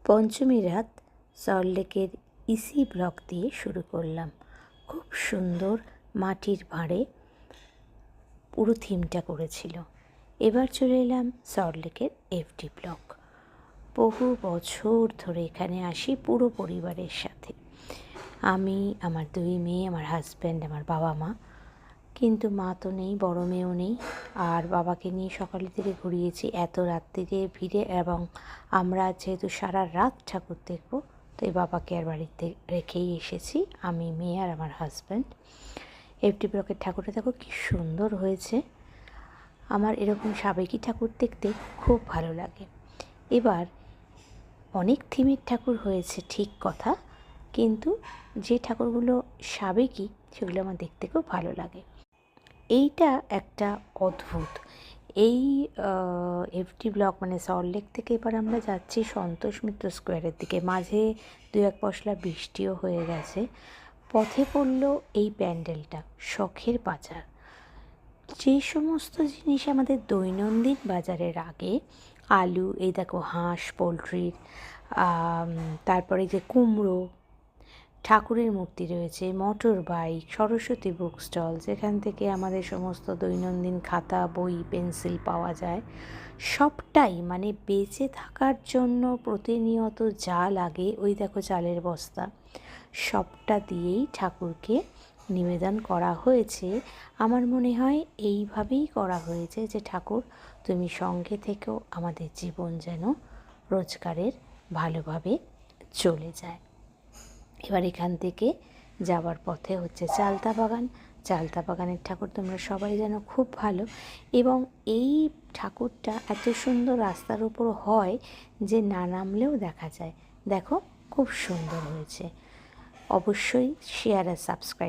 পঞ্চমী রাত সল্টলেকের EC block দিয়ে শুরু করলাম। খুব সুন্দর মাটির ভাঁড়ে পুরো থিমটা করেছিল। এবার চলে এলাম সল্টলেকের এফডি ব্লক। বহু বছর ধরে এখানে আসি পুরো পরিবারের সাথে। আমি, আমার 2 মেয়ে, আমার হাজব্যান্ড, আমার বাবা মা। কিন্তু মা তো নেই, বড় মেয়েও নেই। আর বাবাকে নিয়ে সকালে থেকে ঘুরিয়েছি এত রাত্রিরে ভিড়ে, এবং আমরা যেহেতু সারা রাত ঠাকুর দেখব, তাই বাবাকে আর বাড়িতে রেখেই এসেছি আমি, মেয়ে আর আমার হাজব্যান্ড। এফডি ব্লকের ঠাকুরটা দেখো কী সুন্দর হয়েছে। আমার এরকম সাবেকি ঠাকুর দেখতে খুব ভালো লাগে। এবার অনেক থিমের ঠাকুর হয়েছে ঠিক কথা, কিন্তু যে ঠাকুরগুলো সাবেকি সেগুলো আমার দেখতে খুব ভালো লাগে। এইটা একটা অদ্ভুত। এই এফডি ব্লক মানে সল্টলেক থেকে এবার আমরা যাচ্ছি সন্তোষ মিত্র স্কোয়ারের দিকে। মাঝে 2-1 পশলা বৃষ্টিও হয়ে গেছে। পথে পড়ল এই প্যান্ডেলটা, শখের বাজার। যে সমস্ত জিনিস আমাদের দৈনন্দিন বাজারের আগে, আলু, এই দেখো হাঁস, পোলট্রির, তারপরে যে কুমড়ো, ঠাকুরের মূর্তি রয়েছে, motor bike, Saraswati book stall, যেখান থেকে আমাদের সমস্ত দৈনন্দিন খাতা, বই, পেন্সিল পাওয়া যায়। সবটাই মানে বেঁচে থাকার জন্য প্রতিনিয়ত যা লাগে, ওই দেখো চালের বস্তা, সবটা দিয়েই ঠাকুরকে নিবেদন করা হয়েছে। আমার মনে হয় এইভাবেই করা হয়েছে যে ঠাকুর তুমি সঙ্গে থেকেও আমাদের জীবন যেন রোজগারের ভালোভাবে চলে যায়। এবার এখান থেকে যাওয়ার পথে হচ্ছে চালতা বাগান। চালতা বাগানের ঠাকুর তোমরা সবাই জানো খুব ভালো, এবং এই ঠাকুরটা এত সুন্দর রাস্তার উপর হয় যে না নামলেও দেখা যায়। দেখো খুব সুন্দর হয়েছে। অবশ্যই শেয়ার আর সাবস্ক্রাইব